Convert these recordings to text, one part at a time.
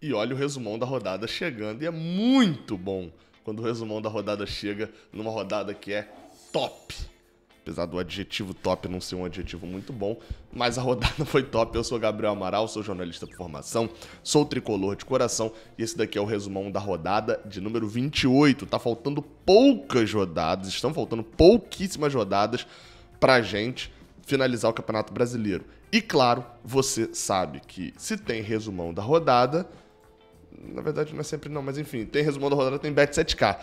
E olha o resumão da rodada chegando. E é muito bom quando o resumão da rodada chega numa rodada que é top. Apesar do adjetivo top não ser um adjetivo muito bom, mas a rodada foi top. Eu sou Gabriel Amaral, sou jornalista por formação, sou tricolor de coração e esse daqui é o resumão da rodada de número 28. Tá faltando poucas rodadas, estão faltando pouquíssimas rodadas pra gente finalizar o Campeonato Brasileiro. E claro, você sabe que se tem resumão da rodada, na verdade não é sempre não, mas enfim, tem resumão da rodada, tem Bet7k.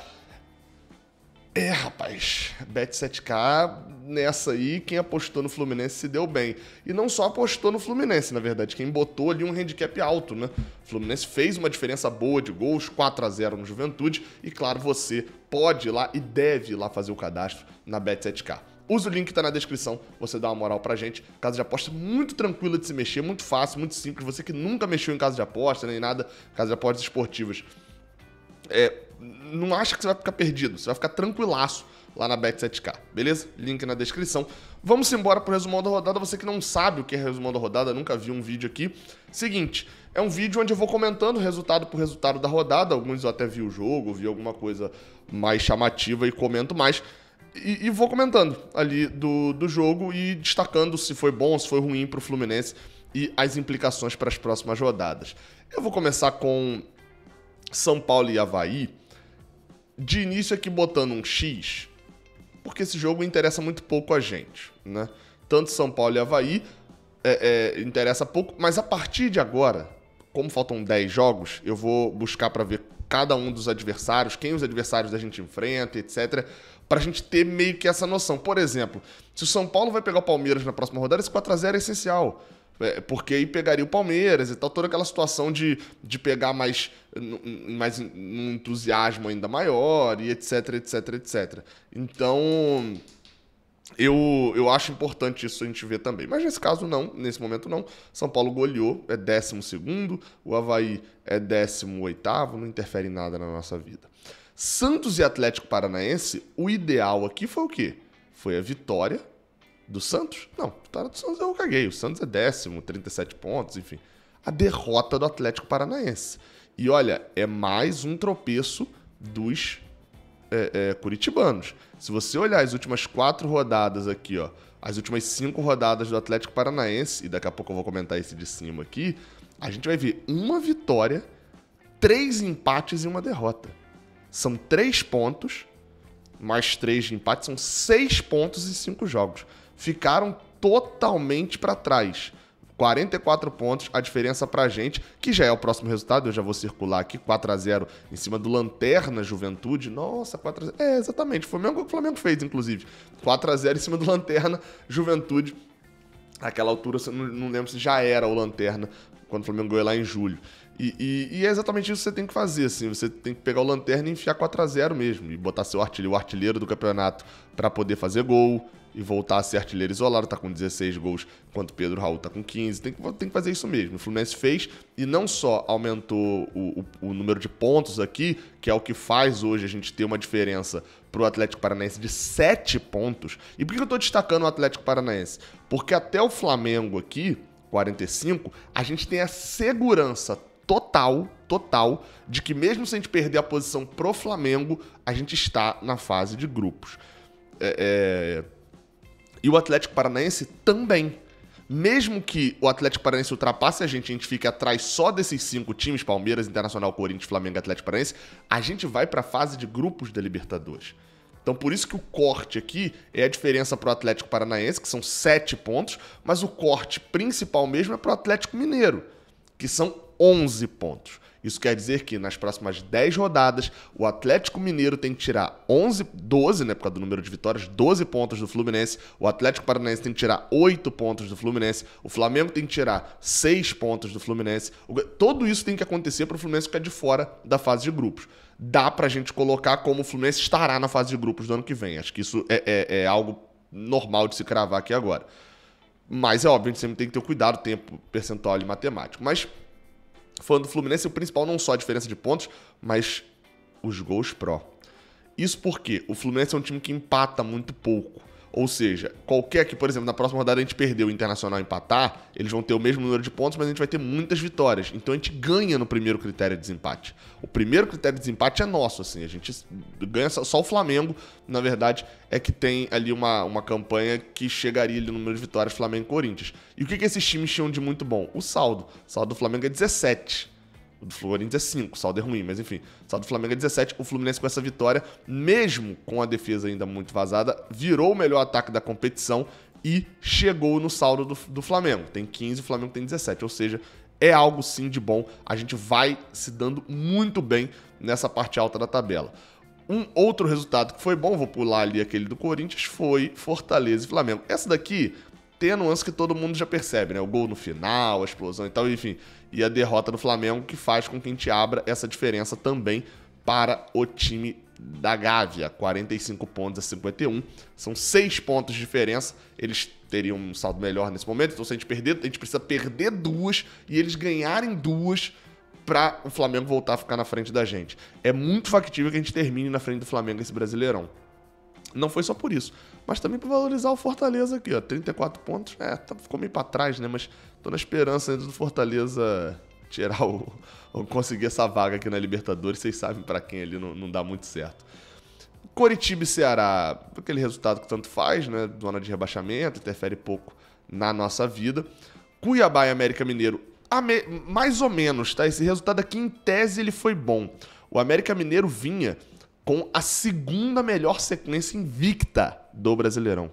Rapaz, Bet7k, nessa aí, quem apostou no Fluminense se deu bem. E não só apostou no Fluminense, na verdade, quem botou ali um handicap alto, né? O Fluminense fez uma diferença boa de gols, 4-0 no Juventude, e claro, você pode ir lá e deve ir lá fazer o cadastro na Bet7k. Usa o link que tá na descrição, você dá uma moral pra gente. Casa de aposta muito tranquila de se mexer, muito fácil, muito simples. Você que nunca mexeu em casa de aposta, nem nada, casa de apostas esportivas. Não acha que você vai ficar perdido, você vai ficar tranquilaço lá na Bet7k, beleza? Link na descrição. Vamos embora pro resumão da rodada. Você que não sabe o que é resumão da rodada, nunca viu um vídeo aqui. Seguinte, é um vídeo onde eu vou comentando resultado por resultado da rodada. Alguns eu até vi o jogo, vi alguma coisa mais chamativa e comento mais. E vou comentando ali do jogo e destacando se foi bom, se foi ruim pro Fluminense e as implicações para as próximas rodadas. Eu vou começar com São Paulo e Avaí. De início aqui botando um X, porque esse jogo interessa muito pouco a gente, né? Tanto São Paulo e Avaí interessa pouco, mas a partir de agora, como faltam 10 jogos, eu vou buscar para ver cada um dos adversários, quem os adversários da gente enfrenta, etc., pra gente ter meio que essa noção. Por exemplo, se o São Paulo vai pegar o Palmeiras na próxima rodada, esse 4-0 é essencial. Porque aí pegaria o Palmeiras e tal, toda aquela situação de pegar mais um entusiasmo ainda maior e etc, etc, etc. Então, eu acho importante isso a gente ver também. Mas nesse caso não, nesse momento não. São Paulo goleou, é 12º, o Avaí é 18º, não interfere em nada na nossa vida. Santos e Atlético Paranaense, o ideal aqui foi o quê? Foi a vitória do Santos? Não, a vitória do Santos eu caguei. O Santos é 10º, 37 pontos, enfim. A derrota do Atlético Paranaense. E olha, é mais um tropeço dos curitibanos. Se você olhar as últimas 4 rodadas aqui, ó, as últimas 5 rodadas do Atlético Paranaense, e daqui a pouco eu vou comentar esse de cima aqui, a gente vai ver uma vitória, 3 empates e uma derrota. São 3 pontos, mais 3 de empate, são 6 pontos e 5 jogos. Ficaram totalmente para trás. 44 pontos, a diferença pra gente, que já é o próximo resultado, eu já vou circular aqui, 4-0 em cima do Lanterna Juventude. Nossa, 4-0. Exatamente, foi o mesmo que o Flamengo fez, inclusive. 4-0 em cima do Lanterna Juventude. Naquela altura, não lembro se já era o Lanterna, quando o Flamengo ganhou lá em julho. E é exatamente isso que você tem que fazer, assim. Você tem que pegar o Lanterna e enfiar 4-0 mesmo. E botar o artilheiro do campeonato para poder fazer gol. E voltar a ser artilheiro isolado, tá com 16 gols, enquanto o Pedro Raul tá com 15. Tem que fazer isso mesmo. O Fluminense fez e não só aumentou o número de pontos aqui, que é o que faz hoje a gente ter uma diferença pro Atlético Paranaense de 7 pontos. E por que eu tô destacando o Atlético Paranaense? Porque até o Flamengo aqui, 45, a gente tem a segurança total, de que mesmo se a gente perder a posição pro Flamengo, a gente está na fase de grupos. E o Atlético Paranaense também. Mesmo que o Atlético Paranaense ultrapasse a gente fique atrás só desses 5 times, Palmeiras, Internacional, Corinthians, Flamengo e Atlético Paranaense, a gente vai para a fase de grupos da Libertadores. Então por isso que o corte aqui é a diferença para o Atlético Paranaense, que são 7 pontos, mas o corte principal mesmo é para o Atlético Mineiro, que são 11 pontos. Isso quer dizer que nas próximas 10 rodadas, o Atlético Mineiro tem que tirar 12, né, por causa do número de vitórias, 12 pontos do Fluminense. O Atlético Paranaense tem que tirar 8 pontos do Fluminense. O Flamengo tem que tirar 6 pontos do Fluminense. Tudo isso tem que acontecer para o Fluminense ficar de fora da fase de grupos. Dá pra gente colocar como o Fluminense estará na fase de grupos do ano que vem. Acho que isso é algo normal de se cravar aqui agora. Mas é óbvio, a gente sempre tem que ter cuidado, tempo percentual e matemático. Mas falando do Fluminense, o principal não só a diferença de pontos, mas os gols pró. Isso porque o Fluminense é um time que empata muito pouco. Ou seja, qualquer que, por exemplo, na próxima rodada a gente perdeu o Internacional empatar, eles vão ter o mesmo número de pontos, mas a gente vai ter muitas vitórias. Então a gente ganha no primeiro critério de desempate. O primeiro critério de desempate é nosso, assim. A gente ganha só o Flamengo, na verdade, é que tem ali uma campanha que chegaria ali no número de vitórias Flamengo e Corinthians. E o que esses times tinham de muito bom? O saldo. O saldo do Flamengo é 17. O do Corinthians é 5, o saldo é ruim, mas enfim. O saldo do Flamengo é 17. O Fluminense com essa vitória, mesmo com a defesa ainda muito vazada, virou o melhor ataque da competição e chegou no saldo do Flamengo. Tem 15, o Flamengo tem 17. Ou seja, é algo sim de bom. A gente vai se dando muito bem nessa parte alta da tabela. Um outro resultado que foi bom, vou pular ali aquele do Corinthians, foi Fortaleza e Flamengo. Essa daqui tem a nuance que todo mundo já percebe, né? O gol no final, a explosão e tal, enfim. E a derrota do Flamengo que faz com que a gente abra essa diferença também para o time da Gávea. 45 pontos a 51. São 6 pontos de diferença. Eles teriam um saldo melhor nesse momento. Então se a gente perder, a gente precisa perder 2 e eles ganharem 2 para o Flamengo voltar a ficar na frente da gente. É muito factível que a gente termine na frente do Flamengo esse Brasileirão. Não foi só por isso, mas também para valorizar o Fortaleza aqui, ó, 34 pontos, ficou meio para trás, né, mas tô na esperança ainda do Fortaleza tirar ou conseguir essa vaga aqui na Libertadores, vocês sabem para quem ali não dá muito certo. Coritiba e Ceará, aquele resultado que tanto faz, né, zona de rebaixamento, interfere pouco na nossa vida. Cuiabá e América Mineiro, mais ou menos, tá, esse resultado aqui em tese ele foi bom. O América Mineiro vinha com a segunda melhor sequência invicta do Brasileirão.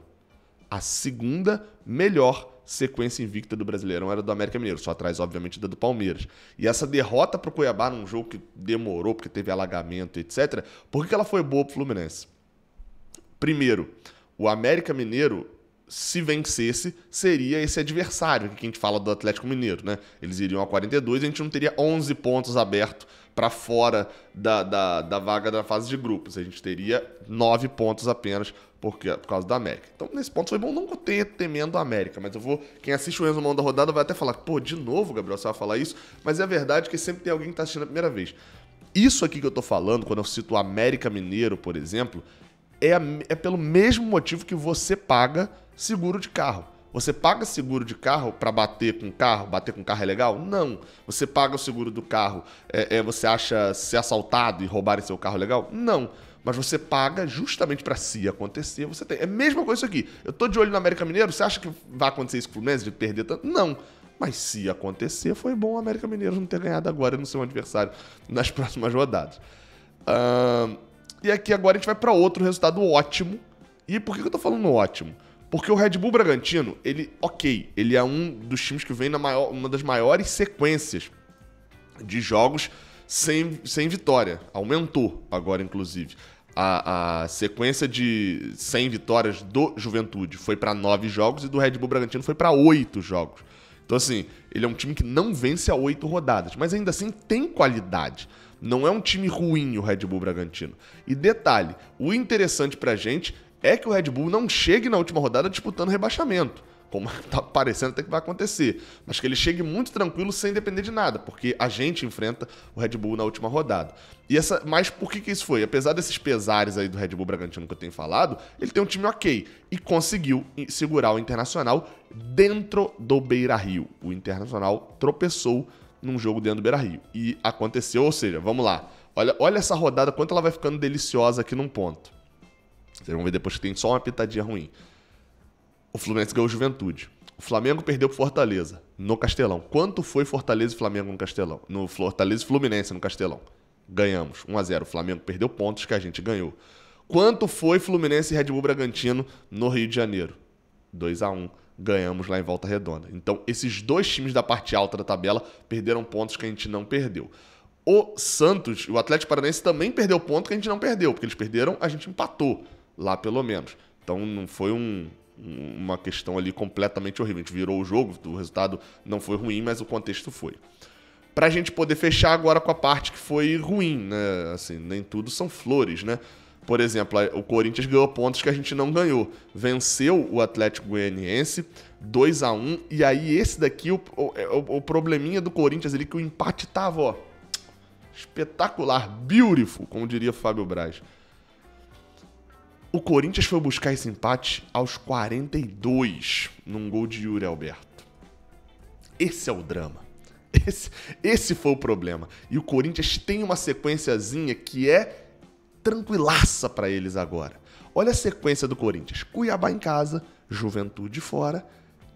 A segunda melhor sequência invicta do Brasileirão era do América Mineiro, só atrás, obviamente, da do Palmeiras. E essa derrota para o Cuiabá num jogo que demorou, porque teve alagamento, etc., por que ela foi boa para o Fluminense? Primeiro, o América Mineiro, se vencesse, seria esse adversário que a gente fala do Atlético Mineiro, né? Eles iriam a 42 e a gente não teria 11 pontos abertos para fora da vaga da fase de grupos. A gente teria 9 pontos apenas por causa da América. Então, nesse ponto foi bom não ter temendo a América, mas quem assiste o resumão da rodada vai até falar, pô, de novo, Gabriel, você vai falar isso? Mas é verdade que sempre tem alguém que está assistindo a primeira vez. Isso aqui que eu tô falando, quando eu cito o América Mineiro, por exemplo, é pelo mesmo motivo que você paga seguro de carro. Você paga seguro de carro para bater com carro é legal? Não. Você paga o seguro do carro, você acha ser assaltado e roubarem seu carro é legal? Não. Mas você paga justamente para se acontecer, você tem. É a mesma coisa isso aqui. Eu tô de olho no América Mineiro, você acha que vai acontecer isso com o Fluminense, de perder tanto? Não. Mas se acontecer, foi bom o América Mineiro não ter ganhado agora e não ser um adversário nas próximas rodadas. E aqui agora a gente vai para outro resultado ótimo. E por que eu tô falando ótimo? Porque o Red Bull Bragantino, ele é um dos times que vem uma das maiores sequências de jogos sem vitória. Aumentou agora, inclusive. A sequência de 100 vitórias do Juventude foi para 9 jogos e do Red Bull Bragantino foi para 8 jogos. Então, assim, ele é um time que não vence a 8 rodadas, mas ainda assim tem qualidade. Não é um time ruim o Red Bull Bragantino. E detalhe, o interessante pra gente é que o Red Bull não chegue na última rodada disputando rebaixamento, como tá parecendo até que vai acontecer, mas que ele chegue muito tranquilo sem depender de nada, porque a gente enfrenta o Red Bull na última rodada. Mas por que isso foi? Apesar desses pesares aí do Red Bull Bragantino que eu tenho falado, ele tem um time ok e conseguiu segurar o Internacional dentro do Beira-Rio. O Internacional tropeçou num jogo dentro do Beira-Rio e aconteceu, ou seja, vamos lá, olha essa rodada, quanto ela vai ficando deliciosa aqui num ponto. Vocês vão ver depois que tem só uma pitadinha ruim. O Fluminense ganhou o Juventude. O Flamengo perdeu pro Fortaleza, no Castelão. Quanto foi Fortaleza e Flamengo no Castelão? No Fortaleza e Fluminense no Castelão. Ganhamos, 1-0. O Flamengo perdeu pontos que a gente ganhou. Quanto foi Fluminense e Red Bull Bragantino no Rio de Janeiro? 2-1. Ganhamos lá em Volta Redonda. Então, esses dois times da parte alta da tabela perderam pontos que a gente não perdeu. O Santos, o Atlético Paranaense também perdeu ponto que a gente não perdeu, porque eles perderam, a gente empatou lá pelo menos. Então não foi uma questão ali completamente horrível. A gente virou o jogo, o resultado não foi ruim, mas o contexto foi. Pra gente poder fechar agora com a parte que foi ruim, né? Assim, nem tudo são flores, né? Por exemplo, o Corinthians ganhou pontos que a gente não ganhou. Venceu o Atlético Goianiense 2-1, e aí esse daqui, o probleminha do Corinthians ali, que o empate tava, ó, espetacular, beautiful, como diria Fábio Braz. O Corinthians foi buscar esse empate aos 42, num gol de Yuri Alberto. Esse é o drama. Esse foi o problema. E o Corinthians tem uma sequenciazinha que é tranquilaça pra eles agora. Olha a sequência do Corinthians. Cuiabá em casa, Juventude fora.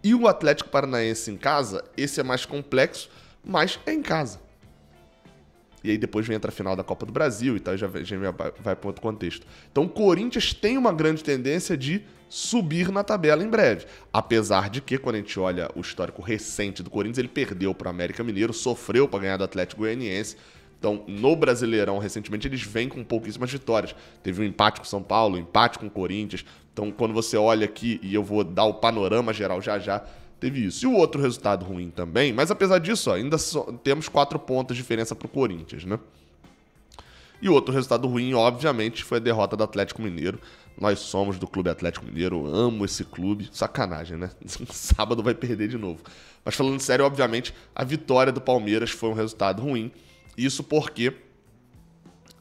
E o Atlético Paranaense em casa, esse é mais complexo, mas é em casa. E aí depois entra a final da Copa do Brasil e tal, e já vai para outro contexto. Então o Corinthians tem uma grande tendência de subir na tabela em breve. Apesar de que, quando a gente olha o histórico recente do Corinthians, ele perdeu para o América Mineiro, sofreu para ganhar do Atlético Goianiense. Então, no Brasileirão, recentemente, eles vêm com pouquíssimas vitórias. Teve um empate com o São Paulo, um empate com o Corinthians. Então, quando você olha aqui, e eu vou dar o panorama geral já, teve isso. E o outro resultado ruim também, mas apesar disso, ainda temos 4 pontos de diferença para o Corinthians, né? E o outro resultado ruim, obviamente, foi a derrota do Atlético Mineiro. Nós somos do Clube Atlético Mineiro, eu amo esse clube. Sacanagem, né? Sábado vai perder de novo. Mas falando sério, obviamente, a vitória do Palmeiras foi um resultado ruim. Isso porque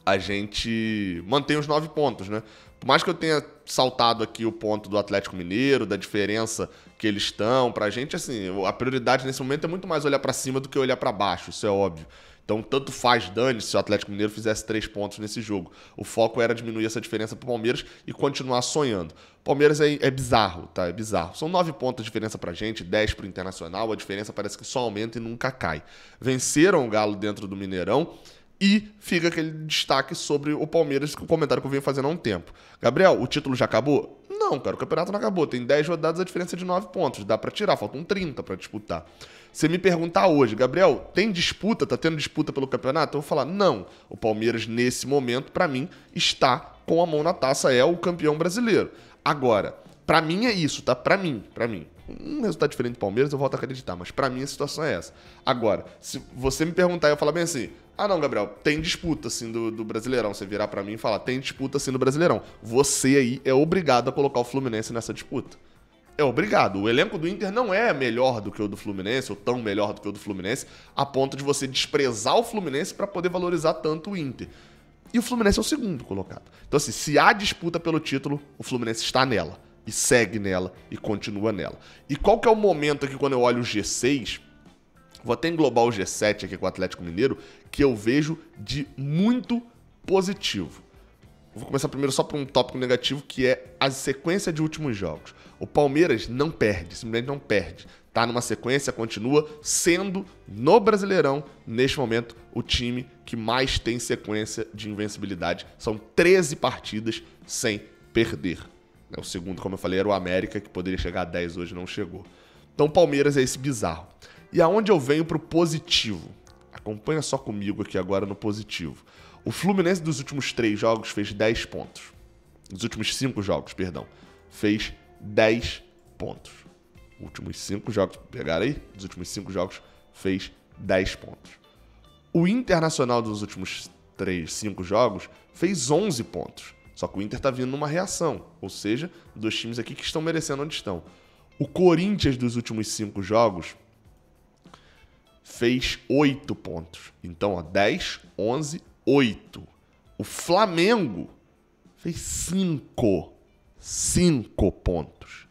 a gente mantém os 9 pontos, né? Por mais que eu tenha saltado aqui o ponto do Atlético Mineiro, da diferença que eles estão, pra gente, assim, a prioridade nesse momento é muito mais olhar pra cima do que olhar pra baixo, isso é óbvio. Então, tanto faz dane se o Atlético Mineiro fizesse 3 pontos nesse jogo. O foco era diminuir essa diferença pro Palmeiras e continuar sonhando. Palmeiras é bizarro, tá? É bizarro. São 9 pontos de diferença pra gente, 10 pro Internacional, a diferença parece que só aumenta e nunca cai. Venceram o Galo dentro do Mineirão. E fica aquele destaque sobre o Palmeiras, que o comentário que eu venho fazendo há um tempo. Gabriel, o título já acabou? Não, cara, o campeonato não acabou. Tem 10 rodadas, a diferença é de 9 pontos. Dá pra tirar, faltam 30 pra disputar. Você me perguntar hoje, Gabriel, tem disputa? Tá tendo disputa pelo campeonato? Eu vou falar, não. O Palmeiras, nesse momento, pra mim, está com a mão na taça, é o campeão brasileiro. Agora, pra mim é isso, tá? Pra mim. Um resultado diferente do Palmeiras, eu volto a acreditar, mas pra mim a situação é essa. Agora, se você me perguntar, eu falar bem assim, não, Gabriel, tem disputa assim do Brasileirão. Você virar pra mim e falar, tem disputa assim do Brasileirão. Você aí é obrigado a colocar o Fluminense nessa disputa. É obrigado. O elenco do Inter não é melhor do que o do Fluminense, ou tão melhor do que o do Fluminense, a ponto de você desprezar o Fluminense pra poder valorizar tanto o Inter. E o Fluminense é o segundo colocado. Então assim, se há disputa pelo título, o Fluminense está nela. E segue nela e continua nela. E qual que é o momento aqui quando eu olho o G6? Vou até englobar o G7 aqui com o Atlético Mineiro, que eu vejo de muito positivo. Vou começar primeiro só por um tópico negativo, que é a sequência de últimos jogos. O Palmeiras não perde, simplesmente não perde. Tá numa sequência, continua sendo, no Brasileirão, neste momento, o time que mais tem sequência de invencibilidade. São 13 partidas sem perder. O segundo, como eu falei, era o América, que poderia chegar a 10 hoje, não chegou. Então o Palmeiras é esse bizarro. E aonde eu venho pro positivo? Acompanha só comigo aqui agora no positivo. O Fluminense dos últimos 3 jogos fez 10 pontos. Dos últimos 5 jogos, perdão. Fez 10 pontos. Últimos 5 jogos, pegaram aí? Dos últimos 5 jogos, fez 10 pontos. O Internacional dos últimos 5 jogos fez 11 pontos. Só que o Inter tá vindo numa reação. Ou seja, 2 times aqui que estão merecendo onde estão. O Corinthians dos últimos 5 jogos fez 8 pontos. Então, 10, 11, 8. O Flamengo fez 5 pontos.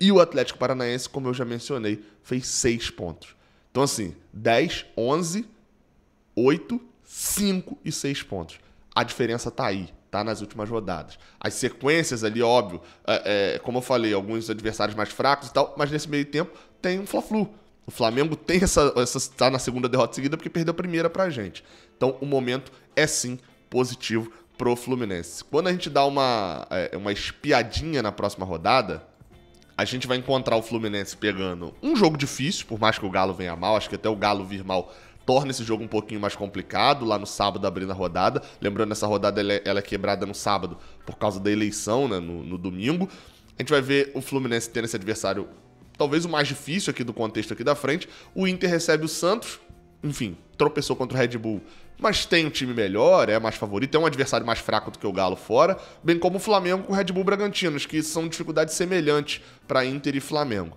E o Atlético Paranaense, como eu já mencionei, fez 6 pontos. Então, assim, 10, 11, 8, 5 e 6 pontos. A diferença tá aí. Tá nas últimas rodadas. As sequências ali, óbvio, como eu falei, alguns adversários mais fracos e tal, mas nesse meio tempo tem um Fla-Flu. O Flamengo tem tá na segunda derrota seguida porque perdeu a primeira pra gente. Então o momento é sim positivo pro Fluminense. Quando a gente dá uma espiadinha na próxima rodada, a gente vai encontrar o Fluminense pegando um jogo difícil, por mais que o Galo venha mal, acho que até o Galo vir mal torna esse jogo um pouquinho mais complicado, lá no sábado abrindo a rodada. Lembrando, essa rodada ela é quebrada no sábado por causa da eleição, né, no domingo. A gente vai ver o Fluminense tendo esse adversário, talvez o mais difícil aqui do contexto aqui da frente. O Inter recebe o Santos, enfim, tropeçou contra o Red Bull, mas tem um time melhor, é mais favorito, é um adversário mais fraco do que o Galo fora, bem como o Flamengo com o Red Bull Bragantino, que são dificuldades semelhantes para Inter e Flamengo.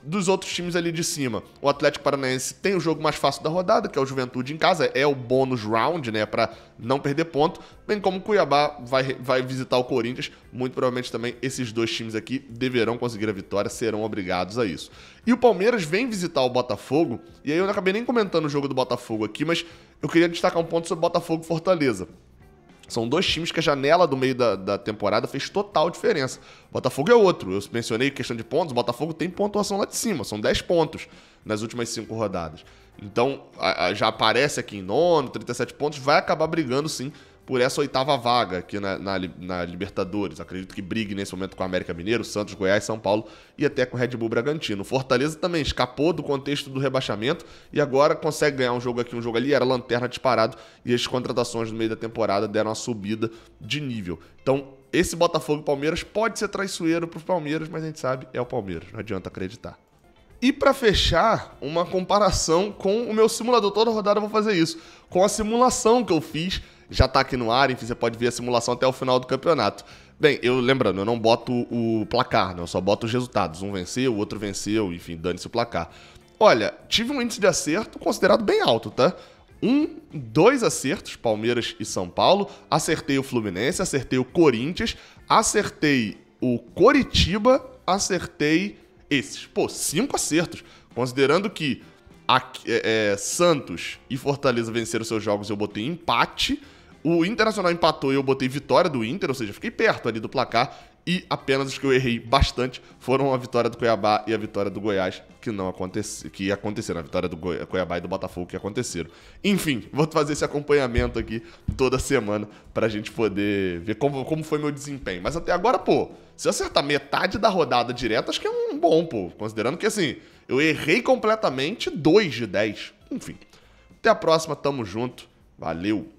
dos outros times ali de cima, o Atlético Paranaense tem o jogo mais fácil da rodada, que é o Juventude em casa, é o bônus round, né, para não perder ponto, bem como o Cuiabá vai visitar o Corinthians, muito provavelmente também esses dois times aqui deverão conseguir a vitória, serão obrigados a isso. E o Palmeiras vem visitar o Botafogo, e aí eu não acabei nem comentando o jogo do Botafogo aqui, mas eu queria destacar um ponto sobre Botafogo e Fortaleza. São dois times que a janela do meio da temporada fez total diferença. O Botafogo é outro. Eu mencionei questão de pontos. O Botafogo tem pontuação lá de cima. São 10 pontos nas últimas 5 rodadas. Então, já aparece aqui em nono, 37 pontos. Vai acabar brigando, sim, por essa 8ª vaga aqui na Libertadores. Acredito que brigue nesse momento com o América Mineiro, Santos, Goiás, São Paulo e até com o Red Bull Bragantino. Fortaleza também escapou do contexto do rebaixamento e agora consegue ganhar um jogo aqui, um jogo ali. Era lanterna disparado e as contratações no meio da temporada deram uma subida de nível. Então, esse Botafogo e Palmeiras pode ser traiçoeiro para os Palmeiras, mas a gente sabe, é o Palmeiras. Não adianta acreditar. E para fechar, uma comparação com o meu simulador. Toda rodada eu vou fazer isso. Com a simulação que eu fiz, já tá aqui no ar, enfim, você pode ver a simulação até o final do campeonato. Bem, lembrando, eu não boto o placar, né? Eu só boto os resultados. Um venceu, o outro venceu, enfim, dane-se o placar. Olha, tive um índice de acerto considerado bem alto, tá? 2 acertos, Palmeiras e São Paulo. Acertei o Fluminense, acertei o Corinthians, acertei o Coritiba, acertei esses. Pô, 5 acertos. Considerando que Santos e Fortaleza venceram seus jogos, eu botei empate. O Internacional empatou e eu botei vitória do Inter, ou seja, fiquei perto ali do placar. E apenas os que eu errei bastante foram a vitória do Cuiabá e a vitória do Goiás, que aconteceram. A vitória do Cuiabá e do Botafogo que aconteceram. Enfim, vou fazer esse acompanhamento aqui toda semana pra gente poder ver como foi meu desempenho. Mas até agora, pô, se eu acertar metade da rodada direto, acho que é um bom, pô. Considerando que, assim, eu errei completamente 2 de 10. Enfim, até a próxima, tamo junto. Valeu!